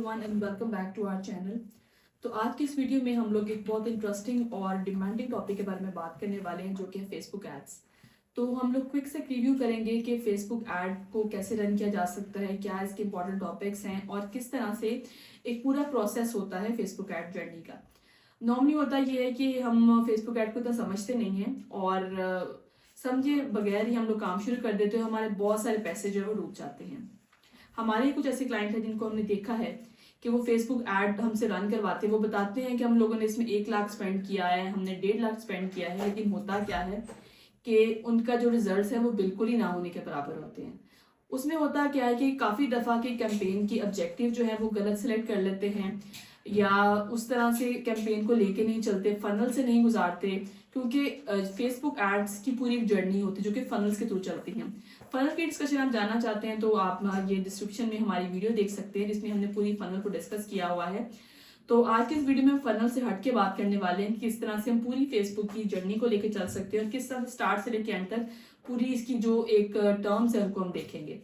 Everyone and welcome back to our channel. तो आज की इस वीडियो में हम लोग एक बहुत इंटरेस्टिंग और डिमांडिंग टॉपिक के बारे में बात करने वाले हैं, जो कि है फेसबुक एड्स। तो हम लोग क्विक से रिव्यू करेंगे कि फेसबुक ऐड को कैसे रन किया जा सकता है, क्या इसके इंपॉर्टेंट टॉपिक्स हैं और किस तरह से एक पूरा प्रोसेस होता है फेसबुक ऐड जर्नी का। नॉर्मली होता ये है कि हम फेसबुक ऐड को इतना समझते नहीं हैं और समझे बगैर ही हम लोग काम शुरू कर देते हैं। हमारे बहुत सारे पैसे जो है वो डूब जाते हैं। हमारे ही कुछ ऐसे क्लाइंट हैं जिनको हमने देखा है कि वो फेसबुक ऐड हमसे रन करवाते हैं। वो बताते हैं कि हम लोगों ने इसमें 1 लाख स्पेंड किया है, हमने 1.5 लाख स्पेंड किया है, लेकिन होता क्या है कि उनका जो रिजल्ट है वो बिल्कुल ही ना होने के बराबर होते हैं। उसमें होता क्या है कि काफ़ी दफ़ा के कैंपेन की ऑब्जेक्टिव जो है वो गलत सेलेक्ट कर लेते हैं, या उस तरह से कैंपेन को लेके नहीं चलते, फनल से नहीं गुजारते, क्योंकि फेसबुक एड्स की पूरी जर्नी होती है जो कि फनल्स के थ्रू चलती हैं। फनल की डिस्कशन आप जानना चाहते हैं तो आप ये डिस्क्रिप्शन में हमारी वीडियो देख सकते हैं, जिसमें हमने पूरी फनल को डिस्कस किया हुआ है। तो आज के इस वीडियो में हम फनल से हट के बात करने वाले हैं कि किस तरह से हम पूरी फेसबुक की जर्नी को लेकर चल सकते हैं और किस तरह से स्टार्ट से लेकर एंड तक पूरी इसकी जो एक टर्म्स है उनको हम देखेंगे।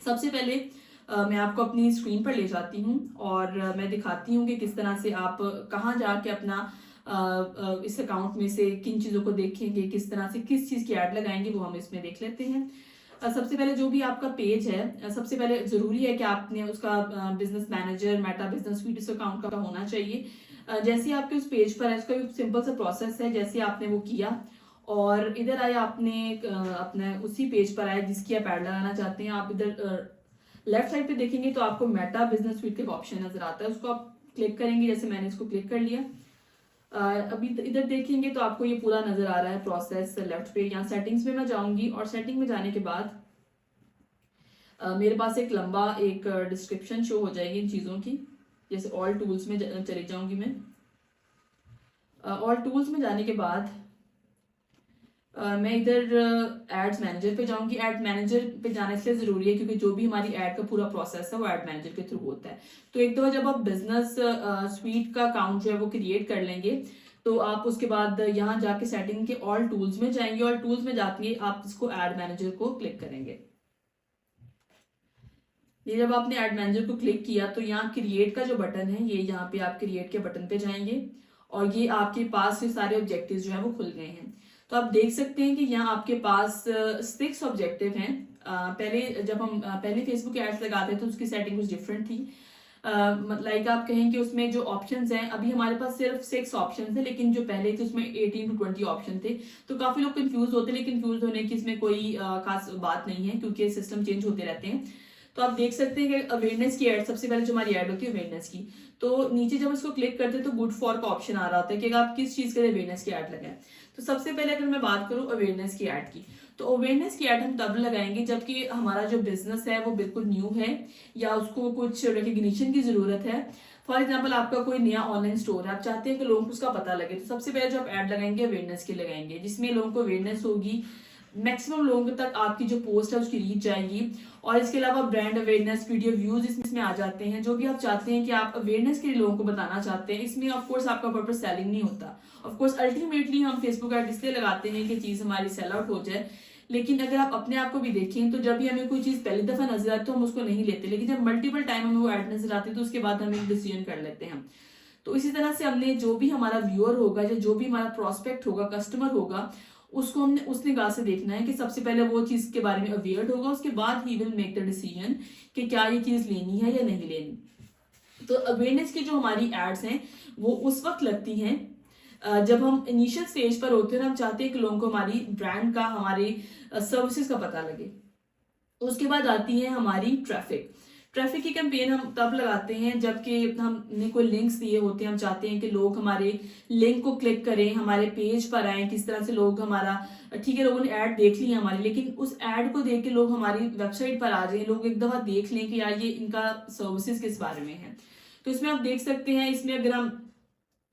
सबसे पहले मैं आपको अपनी स्क्रीन पर ले जाती हूँ और मैं दिखाती हूँ कि किस तरह से आप कहाँ जाके अपना इस अकाउंट में से किन चीज़ों को देखेंगे, किस तरह से किस चीज़ की ऐड लगाएंगे, वो हम इसमें देख लेते हैं। सबसे पहले जो भी आपका पेज है, सबसे पहले ज़रूरी है कि आपने उसका business manager, Meta business sweet इस अकाउंट का होना चाहिए। जैसे आपके उस पेज पर है, उसका सिंपल सा प्रोसेस है। जैसे आपने वो किया और इधर आए, आपने अपने उसी पेज पर आए जिसकी आप ऐड लगाना चाहते हैं। आप इधर लेफ्ट साइड पे देखेंगे तो आपको मेटा बिजनेस स्वीट का ऑप्शन नजर आता है, उसको आप क्लिक करेंगे। जैसे मैंने इसको क्लिक कर लिया, अभी इधर देखेंगे तो आपको ये पूरा नजर आ रहा है प्रोसेस लेफ्ट पे। यहाँ सेटिंग्स में मैं जाऊंगी और सेटिंग में जाने के बाद मेरे पास एक लंबा एक डिस्क्रिप्शन शो हो जाएगी इन चीज़ों की। जैसे ऑल टूल्स में चली जाऊंगी मैं। ऑल टूल्स में जाने के बाद मैं इधर एड्स मैनेजर पे जाऊंगी। एड मैनेजर पे जाना इसलिए जरूरी है क्योंकि जो भी हमारी ऐड का पूरा प्रोसेस है वो एड मैनेजर के थ्रू होता है। तो एक दफा जब आप बिजनेस स्वीट का अकाउंट जो है वो क्रिएट कर लेंगे तो आप उसके बाद यहाँ जाके सेटिंग के ऑल टूल्स में जाएंगे। ऑल टूल्स में जाके आप इसको एड मैनेजर को क्लिक करेंगे। ये जब आपने एड मैनेजर को क्लिक किया तो यहाँ क्रिएट का जो बटन है, ये यहाँ पे आप क्रिएट के बटन पे जाएंगे और ये आपके पास ये सारे ऑब्जेक्टिव्स जो है वो खुल गए हैं। तो आप देख सकते हैं कि यहाँ आपके पास 6 ऑब्जेक्टिव हैं। पहले जब हम पहले फेसबुक एड्स लगाते थे तो उसकी सेटिंग कुछ डिफरेंट थी। लाइक आप कहें कि उसमें जो ऑप्शंस हैं, अभी हमारे पास सिर्फ 6 ऑप्शंस थे, लेकिन जो पहले थे उसमें 18 to 20 ऑप्शन थे। तो काफी लोग कंफ्यूज होते हैं, लेकिन कंफ्यूज होने की इसमें कोई खास बात नहीं है क्योंकि सिस्टम चेंज होते रहते हैं। तो आप देख सकते हैं कि अवेयरनेस की ऐड, सबसे पहले जो हमारी ऐड होती है अवेयरनेस की, तो नीचे जब इसको क्लिक करते हैं तो गुड फॉर का ऑप्शन आ रहा होता है कि आप किस चीज के लिए अवेयरनेस की ऐड लगाएं। तो सबसे पहले अगर मैं बात करूं अवेयरनेस की ऐड की, तो अवेयरनेस की ऐड हम तब लगाएंगे जबकि हमारा जो बिजनेस है वो बिल्कुल न्यू है या उसको कुछ रिकग्निशन की जरूरत है। फॉर एग्जाम्पल आपका कोई नया ऑनलाइन स्टोर है, आप चाहते हैं कि लोगों को उसका पता लगे, तो सबसे पहले जो आप ऐड लगाएंगे अवेयरनेस की लगाएंगे, जिसमें लोगों को अवेयरनेस होगी, मैक्सिमम लोगों तक आपकी जो पोस्ट है उसकी रीच जाएगी। और इसके अलावा ब्रांड अवेयरनेस, वीडियो व्यूज इसमें आ जाते हैं। जो भी आप चाहते हैं कि आप अवेयरनेस के लिए लोगों को बताना चाहते हैं, इसमें ऑफ कोर्स आपका पर्पस सेलिंग नहीं होता। ऑफ कोर्स अल्टीमेटली हम फेसबुक ऐड इसलिए लगाते हैं कि चीज हमारी सेल आउट हो जाए, लेकिन अगर आप अपने आप को भी देखें तो जब भी हमें कोई चीज पहली दफा नजर आती है तो हम उसको नहीं लेते, लेकिन जब मल्टीपल टाइम हमें वो ऐड नजर आती है तो उसके बाद हम एक डिसीजन कर लेते हैं। तो इसी तरह से हमने जो भी हमारा व्यूअर होगा या जो भी हमारा प्रोस्पेक्ट होगा, कस्टमर होगा, उसको हमने उस निगाह से देखना है कि सबसे पहले वो चीज के बारे में अवेयर होगा, उसके बाद he will make the decision कि क्या ये चीज लेनी है या नहीं लेनी। तो अवेयरनेस की जो हमारी एड्स हैं वो उस वक्त लगती हैं जब हम इनिशियल स्टेज पर होते हैं, हम चाहते हैं कि लोगों को हमारी ब्रांड का, हमारी सर्विसेज का पता लगे। उसके बाद आती है हमारी ट्रैफिक। ट्रैफिक की कैंपेन हम तब लगाते हैं जबकि हमने कोई लिंक्स दिए होते हैं, हम चाहते हैं कि लोग हमारे लिंक को क्लिक करें, हमारे पेज पर आए। किस तरह से लोग हमारा, ठीक है लोगों ने ऐड देख ली है हमारी, लेकिन उस ऐड को देख के लोग हमारी वेबसाइट पर आ जाए, लोग एक दफा देख लें कि यार ये इनका सर्विसेज किस बारे में है। तो इसमें आप देख सकते हैं, इसमें अगर हम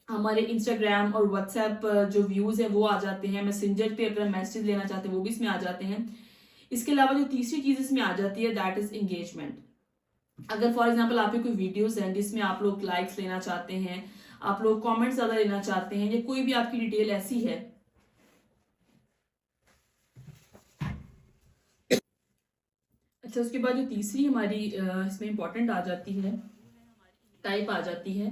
हमारे इंस्टाग्राम और व्हाट्सएप जो व्यूज है वो आ जाते हैं, मैसेंजर पे अगर मैसेज लेना चाहते हैं वो भी इसमें आ जाते हैं। इसके अलावा जो तीसरी चीज इसमें आ जाती है दैट इज एंगेजमेंट। अगर फॉर एग्जांपल आपके कोई वीडियोस हैं जिसमें आप लोग लाइक्स लेना चाहते हैं, आप लोग कमेंट्स ज्यादा लेना चाहते हैं, या कोई भी आपकी डिटेल ऐसी है, अच्छा उसके बाद जो तीसरी हमारी इसमें इंपॉर्टेंट आ जाती है टाइप आ जाती है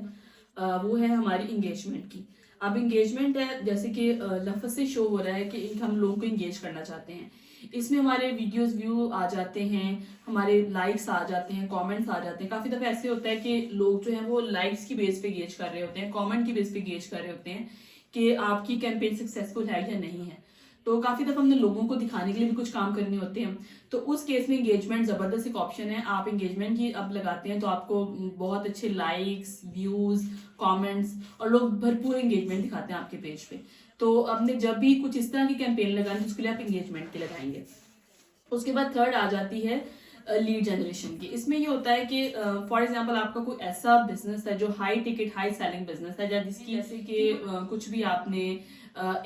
वो है हमारी इंगेजमेंट की। अब इंगेजमेंट है जैसे कि लफ्ज से शो हो रहा है कि हम लोगों को इंगेज करना चाहते हैं। इसमें हमारे वीडियोस व्यू आ जाते हैं, हमारे लाइक्स आ जाते हैं, कमेंट्स आ जाते हैं। काफी दफा ऐसे होता है कि लोग जो है वो लाइक्स की बेस पे गेज कर रहे होते हैं, कमेंट की बेस पे गेज कर रहे होते हैं कि आपकी कैंपेन सक्सेसफुल है या नहीं है। तो काफी दफा हमने लोगों को दिखाने के लिए भी कुछ काम करने होते हैं। तो उस केस में एंगेजमेंट जबरदस्त एक ऑप्शन है। आप एंगेजमेंट की अब लगाते हैं तो आपको बहुत अच्छे लाइक्स, व्यूज, कमेंट्स और लोग भरपूर एंगेजमेंट दिखाते हैं आपके पेज पे। तो आपने जब भी कुछ इस तरह की कैंपेन लगानी उसके लिए आप एंगेजमेंट की लगाएंगे। उसके बाद थर्ड आ जाती है लीड जनरेशन की। इसमें ये होता है कि फॉर एग्जांपल आपका कोई ऐसा बिजनेस है जो high ticket high selling business है, या जिसकी जैसे कि कुछ भी आपने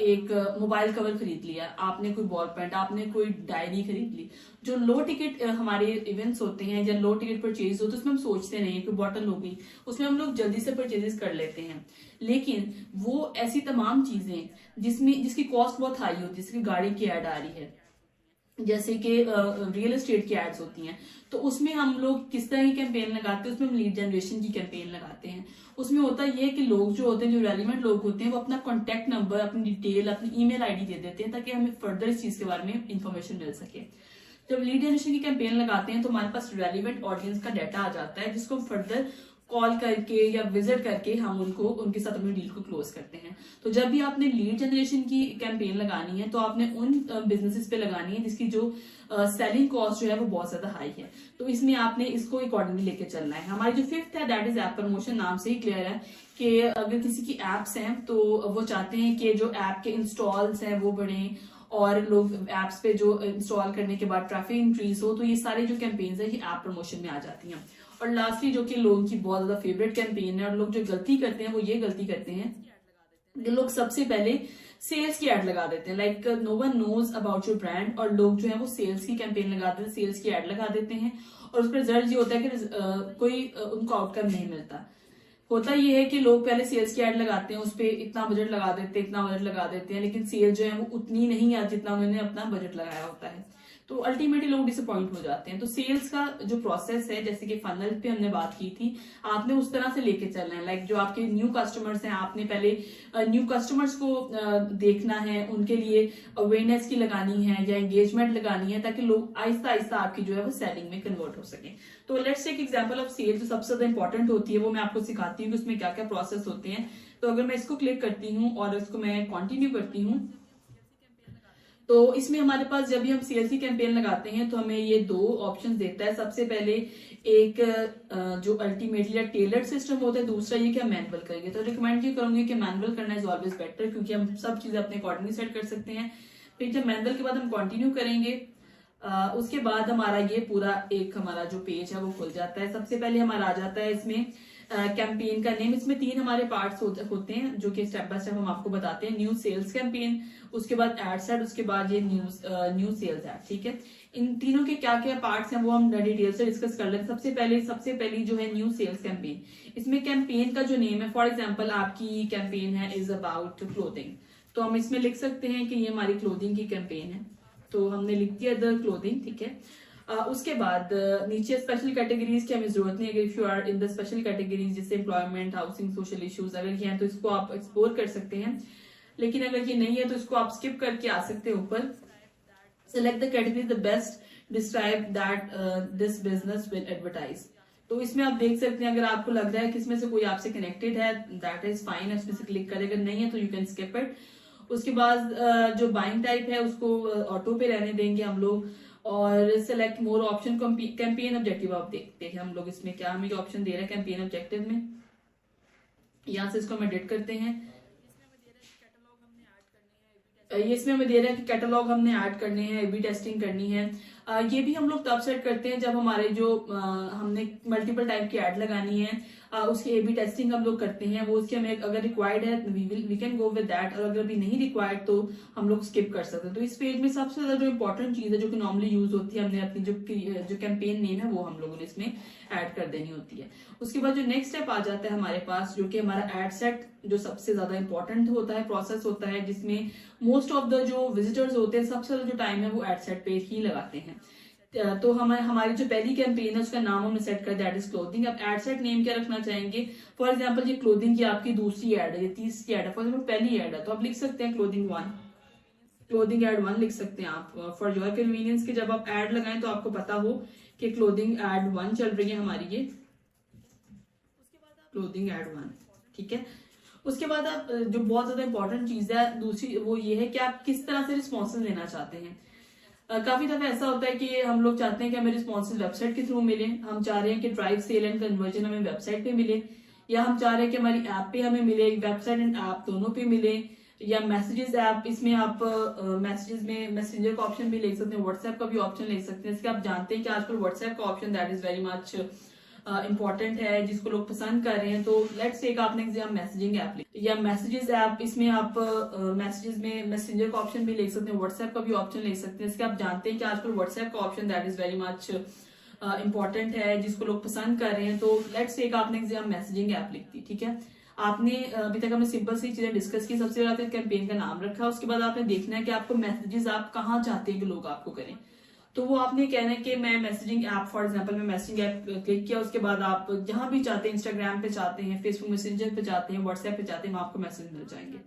एक मोबाइल कवर खरीद लिया, आपने कोई बॉल पेन, आपने कोई डायरी खरीद ली। जो लो टिकट हमारे इवेंट्स होते हैं या लो टिकट परचेज होते हैं उसमें हम सोचते नहीं, कोई बॉटल होगी उसमें हम लोग जल्दी से परचेजेस कर लेते हैं। लेकिन वो ऐसी तमाम चीजें जिसकी कॉस्ट बहुत हाई होती है, जैसे गाड़ी की एड आ रही है, जैसे कि रियल एस्टेट की एड्स होती हैं, तो उसमें हम लोग किस तरह की कैंपेन लगाते हैं, उसमें हम लीड जनरेशन की कैंपेन लगाते हैं। उसमें होता यह है कि लोग जो होते हैं, जो रेलिवेंट लोग होते हैं, वो अपना कॉन्टेक्ट नंबर, अपनी डिटेल, अपनी ईमेल आईडी दे देते हैं ताकि हमें फर्दर इस चीज के बारे में इंफॉर्मेशन मिल सके। जब लीड जनरेशन की कैंपेन लगाते हैं तो हमारे पास रेलिवेंट ऑडियंस का डाटा आ जाता है जिसको हम फर्दर कॉल करके या विजिट करके हम उनके साथ अपनी डील को क्लोज करते हैं। तो जब भी आपने लीड जनरेशन की कैंपेन लगानी है तो आपने उन बिजनेसेस पे लगानी है जिसकी जो सेलिंग कॉस्ट जो है वो बहुत ज्यादा हाई है। तो इसमें आपने इसको अकॉर्डिंगली लेके चलना है। हमारी जो फिफ्थ है दैट इज ऐप प्रमोशन। नाम से ही क्लियर है कि अगर किसी की एप्स हैं तो वो चाहते हैं कि जो ऐप के इंस्टॉल्स हैं वो बढ़े और लोग एप्स पे जो इंस्टॉल करने के बाद ट्रैफिक इंक्रीज हो। तो ये सारे जो कैंपेन्स है ये ऐप प्रमोशन में आ जाती हैं। और लास्टली जो कि लोगों की बहुत ज्यादा फेवरेट कैंपेन है और लोग जो गलती करते हैं वो ये गलती करते हैं कि लोग सबसे पहले सेल्स की एड लगा देते हैं। Like no one knows about your brand, और लोग जो है वो सेल्स की कैंपेन लगा देते हैं, सेल्स की एड लगा देते हैं और उसका रिजल्ट ये होता है कि कोई उनको आउटकम नहीं मिलता। होता ये है कि लोग पहले सेल्स की एड लगाते हैं, उस पर इतना बजट लगा देते हैं, इतना बजट लगा देते हैं, लेकिन सेल जो है वो उतनी नहीं आती जितना उन्होंने अपना बजट लगाया होता है। तो अल्टीमेटली लोग डिसअपॉइंट हो जाते हैं। तो सेल्स का जो प्रोसेस है, जैसे कि फनल पे हमने बात की थी, आपने उस तरह से लेके चलना है। लाइक जो आपके न्यू कस्टमर्स हैं, आपने पहले न्यू कस्टमर्स को देखना है, उनके लिए अवेयरनेस की लगानी है या एंगेजमेंट लगानी है ताकि लोग आहिस्ता आहिस्ता आपकी जो है वो सेलिंग में कन्वर्ट हो सके। तो let's take example of sale. जो सबसे ज्यादा इंपॉर्टेंट होती है वो मैं आपको सिखाती हूँ कि उसमें क्या क्या प्रोसेस होते हैं। तो अगर मैं इसको क्लिक करती हूँ और इसको मैं कंटिन्यू करती हूँ तो इसमें हमारे पास जब भी हम सेल्स की कैंपेन लगाते हैं तो हमें ये दो ऑप्शन देता है। सबसे पहले एक जो अल्टीमेटली टेलर्ड सिस्टम होता है, दूसरा ये कि हम मैनुअल करेंगे। तो रिकमेंड ये करूंगी कि मैनुअल करना इज ऑलवेज बेटर, क्योंकि हम सब चीजें अपने अकॉर्डिंगली सेट कर सकते हैं। फिर जब मैनुअल के बाद हम कंटिन्यू करेंगे उसके बाद हमारा ये पूरा एक हमारा जो पेज है वो खुल जाता है। सबसे पहले हमारा आ जाता है इसमें कैंपेन का नेम। इसमें 3 हमारे पार्ट्स होते हैं जो कि स्टेप बाय स्टेप हम आपको बताते हैं। न्यू सेल्स कैंपेन, उसके बाद एड सेट, उसके बाद ये न्यू सेल्स एड। ठीक है, इन तीनों के क्या क्या पार्ट्स हैं वो हम डिटेल से डिस्कस कर लेते हैं। सबसे पहली जो है न्यू सेल्स कैंपेन। इसमें कैंपेन का जो नेम है, फॉर एग्जाम्पल आपकी कैंपेन है इज अबाउट क्लोथिंग, तो हम इसमें लिख सकते हैं कि ये हमारी क्लोथिंग की कैंपेन है। तो हमने लिख दिया द क्लोथिंग। ठीक है, उसके बाद नीचे स्पेशल कैटेगरीज की हमें जरूरत नहीं। अगर if you are in the special categories जैसे एम्प्लॉयमेंट, हाउसिंग, सोशल इश्यूज अगर ये हैं तो इसको आप एक्सप्लोर कर सकते हैं। लेकिन अगर ये नहीं है तो इसको आप स्किप करके आ सकते हैं ऊपर। Select the category the best describe that this business will advertise. तो इसमें आप देख सकते हैं अगर आपको लग रहा है कि इसमें से कोई आपसे कनेक्टेड है दैट इज फाइन, उसमें से क्लिक करें। अगर नहीं है तो यू कैन स्किप इट। उसके बाद जो बाइंग टाइप है उसको ऑटो पे रहने देंगे हम लोग। और सिलेक्ट मोर ऑप्शन कैंपेन ऑब्जेक्टिव। आप देखते हैं हम लोग इसमें क्या हमें ऑप्शन दे रहा है कैंपेन ऑब्जेक्टिव में। यहाँ से इसको हम एडिट करते हैं। ये इसमें हमें दे रहा है कि कैटलॉग हमने ऐड करने हैं, ए बी टेस्टिंग करनी है। ये भी हम लोग तब सेट करते हैं जब हमारे जो हमने मल्टीपल टाइप की ऐड लगानी है उसकी ए बी टेस्टिंग हम लोग करते हैं। वो उसके हमें अगर रिक्वायर्ड है we can go with that, और अगर भी नहीं रिक्वायर्ड तो हम लोग स्किप कर सकते हैं। तो इस पेज में सबसे ज्यादा जो इंपॉर्टेंट चीज है जो कि नॉर्मली यूज होती है, हमने अपनी जो कैंपेन नेम है वो हम लोगों ने इसमें ऐड कर देनी होती है। उसके बाद जो नेक्स्ट स्टेप आ जाता है हमारे पास जो कि हमारा एड सेट, जो सबसे ज्यादा इंपॉर्टेंट होता है प्रोसेस होता है, जिसमें मोस्ट ऑफ द जो विजिटर्स होते हैं सबसे ज्यादा जो टाइम है वो एड सेट पे ही लगाते हैं। तो हमारी जो पहली कैंपेन है उसका नाम हमने सेट कर, दैट इज क्लोथिंग। अब एड सेट नेम क्या रखना चाहेंगे? फॉर एग्जांपल ये क्लोथिंग की आपकी दूसरी एड है, ये तीसरी एड है, फॉर एग्जांपल पहली एड है तो आप लिख सकते हैं क्लोथिंग 1, क्लोथिंग एड 1 लिख सकते हैं आप फॉर योर कन्वीनियंस, कि जब आप एड लगाएं तो आपको पता हो कि क्लोथिंग एड 1 चल रही है हमारी, ये क्लोथिंग एड 1, ठीक है। उसके बाद आप जो बहुत ज्यादा इंपॉर्टेंट चीज है दूसरी, वो ये है कि आप किस तरह से रिस्पॉन्सेज लेना चाहते हैं। काफी दफा ऐसा होता है कि हम लोग चाहते हैं कि हमें रिस्पॉन्सेज वेबसाइट के थ्रू मिले, हम चाह रहे हैं कि ड्राइव सेल एंड कन्वर्जन हमें वेबसाइट पे मिले, या हम चाह रहे हैं कि हमारी ऐप पे हमें मिले, वेबसाइट एंड ऐप दोनों पे मिले, या मैसेजेस ऐप, इसमें आप मैसेजेस में मैसेंजर का ऑप्शन भी ले सकते हैं, व्हाट्सएप का भी ऑप्शन ले सकते हैं। इसके आप जानते हैं कि आजकल व्हाट्सएप का option that is very much important है, जिसको लोग पसंद कर रहे हैं। तो लेट्स से आपने एग्जाम मैसेजिंग ऐप या मैसेजेस ऐप, इसमें आप मैसेजेस में मैसेंजर का ऑप्शन भी ले सकते हैं, व्हाट्सएप का भी ऑप्शन ले सकते हैं। इसके आप जानते हैं कि आजकल व्हाट्सएप का option that is very much important है, जिसको लोग पसंद कर रहे हैं। तो लेट्स से आपने एग्जाम मैसेजिंग ऐप लिख दी, ठीक है। आपने अभी तक हमने सिंपल सी चीजें डिस्कस की, सबसे पहले कैंपेन का नाम रखा, उसके बाद आपने देखना है कि आपको मैसेजेस आप कहाँ चाहते हैं कि लोग आपको करें। तो वो आपने कहना है कि मैं मैसेजिंग ऐप, फॉर एग्जांपल मैं मैसेजिंग ऐप क्लिक किया, उसके बाद आप जहां भी चाहते हैं, इंस्टाग्राम पे चाहते हैं, फेसबुक मैसेंजर पे चाहते हैं, व्हाट्सएप पे चाहते हैं, वहां आपको मैसेज मिल जाएंगे।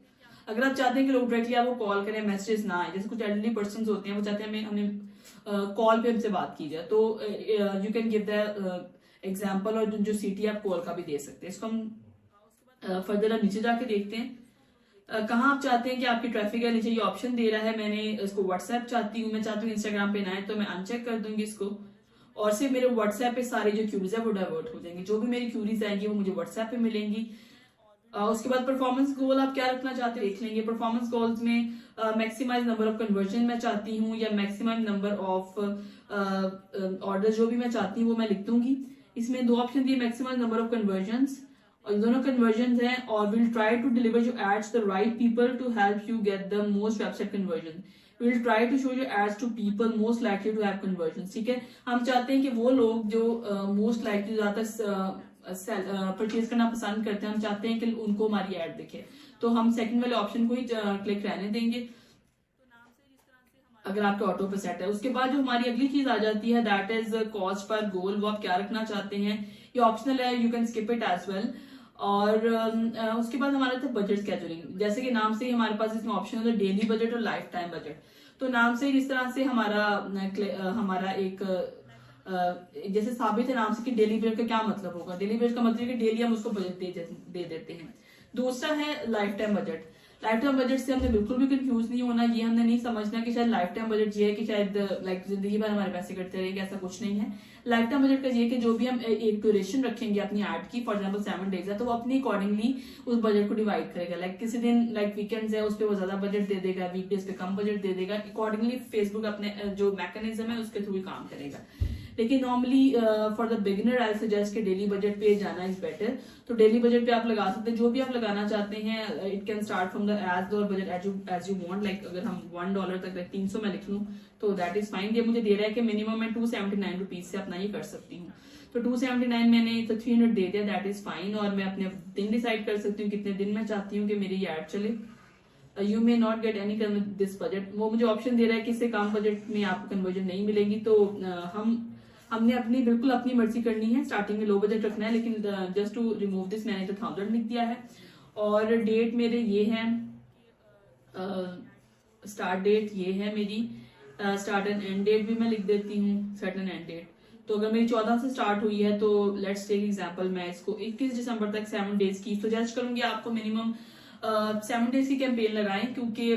अगर आप चाहते हैं कि लोग डायरेक्टली आपको कॉल करें, मैसेजेस ना आए, जैसे कुछ एल्डरली पर्सन होते हैं वो चाहते हैं हमें कॉल पे हमसे बात की जाए, तो you can give the example, और जो सिटी आप कॉल का भी दे सकते हैं। इसको हम फर्दर अब नीचे जाके देखते हैं कहाँ आप चाहते हैं कि आपकी ट्रैफिक है। नीचे ये ऑप्शन दे रहा है, मैंने इसको व्हाट्सएप चाहती हूँ, मैं चाहती हूँ इंस्टाग्राम पे ना आए, तो मैं अनचेक कर दूंगी इसको, और सिर्फ मेरे व्हाट्सएप पे सारे जो क्यूरीज है वो डाइवर्ट हो जाएंगे, जो भी मेरी क्यूरीज आएंगी वो मुझे व्हाट्सएप पे मिलेंगी। उसके बाद परफॉर्मेंस गोल आप क्या रखना चाहते हैं देख लेंगे। परफॉर्मेंस गोल्स में मैक्सिमाइज नंबर ऑफ कन्वर्जन मैं चाहती हूँ, या मैक्सिमम नंबर ऑफ ऑर्डर जो भी मैं चाहती हूँ वो मैं लिख दूंगी। इसमें दो ऑप्शन दिए, मैक्सिमाइज नंबर ऑफ कन्वर्जन्स, और दोनों कन्वर्जन हैं, और will try to deliver your ads the right people to help you get the most website conversion. Will try to show your ads to people most likely to have conversion, ठीक है। हम चाहते हैं कि वो लोग जो मोस्ट लाइकली ज्यादातर परचेज करना पसंद करते हैं, हम चाहते हैं कि उनको हमारी एड दिखे, तो हम सेकंड वाले ऑप्शन को ही क्लिक रहने देंगे अगर आपके ऑटो पे सेट है। उसके बाद जो हमारी अगली चीज आ जाती है दैट इज कॉस्ट पर गोल, वो आप क्या रखना चाहते हैं, ये ऑप्शनल है, you can skip it as well. और उसके बाद हमारा था बजट स्केजुलिंग, जैसे कि नाम से ही हमारे पास इसमें ऑप्शन है डेली बजट और लाइफ टाइम बजट। तो नाम से ही इस तरह से हमारा एक जैसे साबित है नाम से कि डेली बजट का क्या मतलब होगा। डेली बजट का मतलब है कि डेली हम उसको बजट दे देते हैं। दूसरा है life time budget. Life time budget से हमने बिल्कुल भी कंफ्यूज नहीं होना, ये हमने नहीं समझना कि शायद लाइफ टाइम बजट ये है कि शायद लाइक जिंदगी भर हमारे पैसे कटते रहेंगे, ऐसा कुछ नहीं है। लाइफ टाइम बजट का ये कि जो भी हम एक ड्यूरेशन रखेंगे अपनी एड की, फॉर एग्जांपल 7 डेज है, तो वो अपने अकॉर्डिंगली उस बजट को डिवाइड करेगा। लाइक किसी दिन लाइक वीकेंड्स है उस पर वो ज्यादा बजट दे देगा, वीकडेज पे कम बजट दे देगा, अकॉर्डिंगली फेसबुक अपने जो मैकेनिज्म है उसके थ्रू ही काम करेगा। लेकिन normally for the beginner I suggest कि डेली बजट पे जाना इज बेटर। तो डेली बजट पे आप लगा सकते हैं जो भी आप लगाना चाहते हैं। It can start from the age or budget age you want. Like अगर हम $1 तक 300 में लिख लूं तो दैट इज फाइन। ये मुझे दे रहा है कि मिनिमम मैं 279 रुपीज से अपना ये कर सकती हूँ, तो 279 मैंने तो 300 दे दिया, दैट इज फाइन। और मैं अपने दिन डिसाइड कर सकती हूँ कितने दिन मैं चाहती हूँ कि मेरी ये एड चले। You may not get any this budget, वो मुझे ऑप्शन दे रहा है कि इससे कम बजट में आपको कन्वर्जन नहीं मिलेगी। तो हमने अपनी बिल्कुल अपनी मर्जी करनी है। स्टार्टिंग में लो बजट रखना है, लेकिन जस्ट टू रिमूव दिस मैंने तो 1000 लिख दिया है। और डेट मेरे ये है, स्टार्ट डेट ये है मेरी, स्टार्ट एंड एंड डेट भी मैं लिख देती हूँ, सेट एंड एंड डेट। तो अगर मेरी 14 से स्टार्ट हुई है तो लेट्स टेक एग्जांपल, मैं इसको 21 दिसंबर तक 7 डेज की सजेस्ट करूंगी आपको। मिनिमम 7 डेज की कैंपेन लगाएं, क्योंकि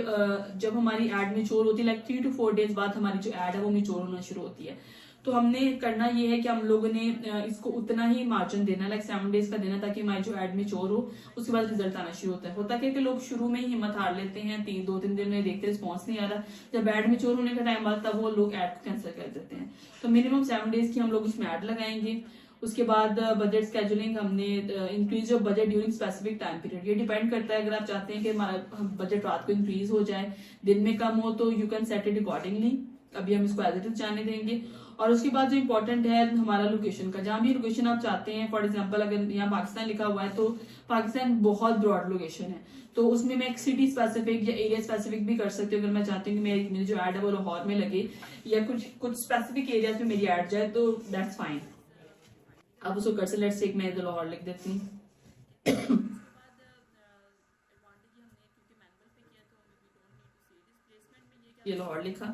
जब हमारी एड मैच्योर होती है लाइक 3 to 4 डेज बाद हमारी जो एड है वो मैच्योर होना शुरू होती है। तो हमने करना ये है कि हम लोगों ने इसको उतना ही मार्जिन देना, लाइक 7 डेज का देना, ताकि हमारी जो एड मैच्योर हो उसके बाद रिजल्ट आना शुरू होता है कि लोग शुरू में ही हिम्मत हार लेते हैं, 2-3 दिन में देखते रिस्पॉन्स नहीं आ रहा, जब एड मैच्योर होने का टाइम आता है वो लोग एड को कैंसिल कर देते हैं। तो मिनिमम 7 डेज की हम लोग उसमें एड लगाएंगे। उसके बाद बजट स्केजुलिंग, हमने increase of budget during specific time period, ये डिपेंड करता है। अगर आप चाहते हैं कि हमारा बजट रात को इंक्रीज हो जाए, दिन में कम हो, तो you can set it accordingly. अभी हम इसको एज इट इज जाने देंगे। और उसके बाद जो इम्पोर्टेंट है हमारा लोकेशन का, जहाँ भी लोकेशन आप चाहते हैं, फॉर एग्जांपल अगर यहाँ पाकिस्तान लिखा हुआ है तो पाकिस्तान बहुत ब्रॉड लोकेशन है, तो उसमें मैं एक सिटी स्पेसिफिक या एरिया स्पेसिफिक भी कर सकती हूँ। अगर मैं चाहती हूँ कि मेरी जो एड है वो लाहौर में लगे या कुछ स्पेसिफिक एरियाज में मेरी एड जाए, तो दैट्स फाइन, आप उसको कर सकते। लेट्स से मैं इधर लाहौर लिख देती हूँ। ये लाहौर लिखा।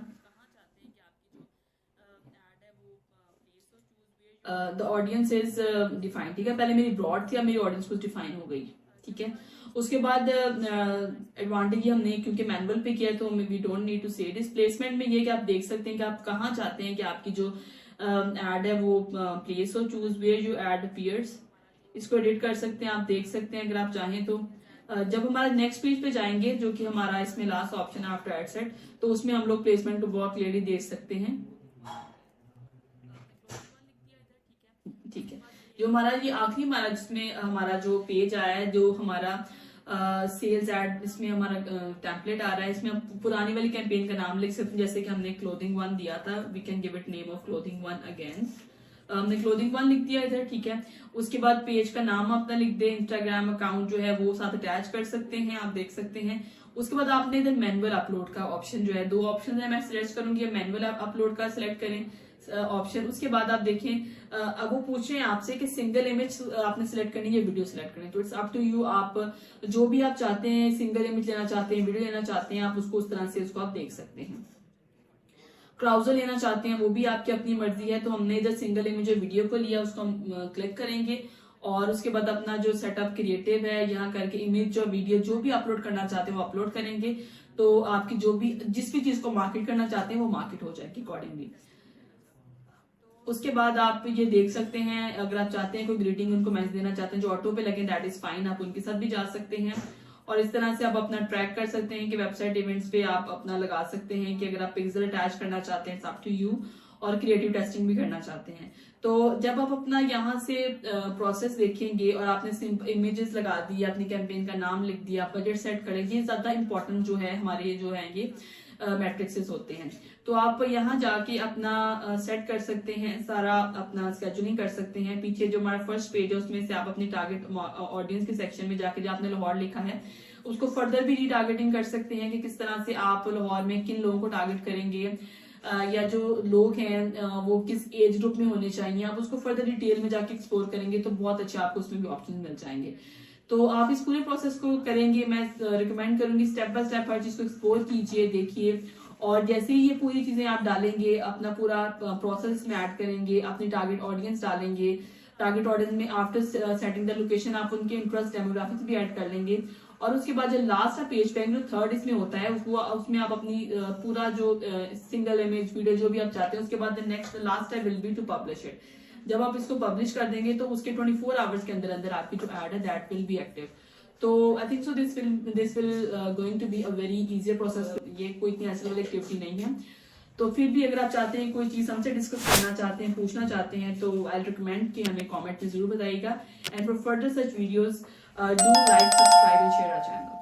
द ऑडियंस इज डिफाइंड, ठीक है, पहले मेरी ब्रॉड थी, अब मेरी ऑडियंस कुछ डिफाइन हो गई, ठीक है। उसके बाद एडवांटेज ये हमने क्योंकि मैनुअल पे किया तो वी डोंट नीड टू से डिस्प्लेसमेंट में ये कि आप देख सकते हैं कि आप कहाँ चाहते हैं कि आपकी जो एड है वो प्लेस हो, choose where you ad appears, इसको एडिट कर सकते हैं, आप देख सकते हैं अगर आप चाहें तो। जब हमारे नेक्स्ट पेज पे जाएंगे जो कि हमारा इसमें लास्ट ऑप्शन है आफ्टर एड सेट, तो उसमें हम लोग प्लेसमेंट को बहुत क्लियरली देख सकते हैं, ठीक है। जो हमारा ये आखिरी हमारा जिसमें हमारा जो पेज आया है, जो हमारा सेल्स एड, इसमें हमारा टेम्पलेट आ रहा है, इसमें हम पुरानी वाली कैंपेन का नाम लिख सकते हैं, जैसे कि हमने क्लोथिंग 1 दिया था, we can give it name of clothing 1 again, हमने क्लोथिंग 1 लिख दिया इधर, ठीक है। उसके बाद पेज का नाम अपना लिख दे, इंस्टाग्राम अकाउंट जो है वो साथ अटैच कर सकते हैं, आप देख सकते हैं। उसके बाद आपने इधर मैनुअल अपलोड का ऑप्शन जो है, 2 ऑप्शन है, मैं सजेस्ट करूंगी मैनुअल अपलोड का सिलेक्ट करें ऑप्शन। उसके बाद आप देखें अब वो पूछ रहे हैं आपसे कि सिंगल इमेज आपने सिलेक्ट करनी है, वीडियो सिलेक्ट करनी है, तो इट्स अप टू यू, आप जो भी आप चाहते हैं, सिंगल इमेज लेना चाहते हैं, वीडियो लेना चाहते हैं, आप उसको उस तरह से उसको आप देख सकते हैं। क्राउजर लेना चाहते हैं वो भी आपकी अपनी मर्जी है, तो हमने जब सिंगल इमेज वीडियो को लिया उसको हम क्लिक करेंगे और उसके बाद अपना जो सेटअप क्रिएटिव है यहाँ करके इमेज जो वीडियो जो भी अपलोड करना चाहते हैं वो अपलोड करेंगे, तो आपकी जो भी जिस भी चीज को मार्केट करना चाहते हैं वो मार्केट हो जाएगी अकॉर्डिंगली। उसके बाद आप ये देख सकते हैं अगर आप चाहते हैं कोई ग्रीटिंग उनको मैसेज देना चाहते हैं जो ऑटो पे लगे, दैट इज फाइन, आप उनके साथ भी जा सकते हैं। और इस तरह से आप अपना ट्रैक कर सकते हैं कि वेबसाइट इवेंट्स पे आप अपना लगा सकते हैं कि अगर आप पिक्सल अटैच करना चाहते हैं, अप टू यू, और क्रिएटिव टेस्टिंग भी करना चाहते हैं। तो जब आप अपना यहाँ से प्रोसेस देखेंगे और आपने इमेजेस लगा दी, अपनी कैंपेन का नाम लिख दिया, बजट सेट करें, ये ज्यादा इंपॉर्टेंट जो है हमारे जो है ये मैट्रिक्सेस होते हैं। तो आप यहाँ जाके अपना सेट कर सकते हैं, सारा अपना स्केजुलिंग कर सकते हैं। पीछे जो हमारा फर्स्ट पेज है उसमें से आप अपनी टारगेट ऑडियंस के सेक्शन में जाके जो आपने लाहौर लिखा है उसको फर्दर भी रीटारगेटिंग कर सकते हैं कि किस तरह से आप लाहौर में किन लोगों को टारगेट करेंगे, या जो लोग हैं वो किस एज ग्रुप में होने चाहिए, आप उसको फर्दर डिटेल में जाके एक्सप्लोर करेंगे तो बहुत अच्छे आपको उसमें भी ऑप्शन मिल जाएंगे। तो आप इस पूरे प्रोसेस को करेंगे, मैं रिकमेंड करूंगी स्टेप बाय स्टेप हर चीज को एक्सप्लोर कीजिए, देखिए, और जैसे ही ये पूरी चीजें आप डालेंगे, अपना पूरा प्रोसेस में ऐड करेंगे, अपनी टारगेट ऑडियंस डालेंगे, टारगेट ऑडियंस में आफ्टर सेटिंग द लोकेशन आप उनके इंटरेस्ट डेमोग्राफिक्स भी ऐड कर लेंगे। और उसके बाद जो लास्ट पेज पे जो थर्ड इसमें होता है उसमें आप अपनी पूरा जो सिंगल इमेज वीडियो जो भी आप चाहते हैं, उसके बाद next last step will be to publish it. जब आप इसको पब्लिश कर देंगे तो उसके 24 आवर्स के अंदर अंदर आपकी जो एड है दैट विल बी एक्टिव। तो I think so this will going to be a very easier process. ये कोई इतनी ऐसी वाली एक्टिविटी नहीं है। तो फिर भी अगर आप चाहते हैं कोई चीज हमसे डिस्कस करना चाहते हैं, पूछना चाहते हैं, तो आई रिकमेंड कि हमें कमेंट में जरूर बताइएगा। And for further such videos do like, subscribe and share our channel.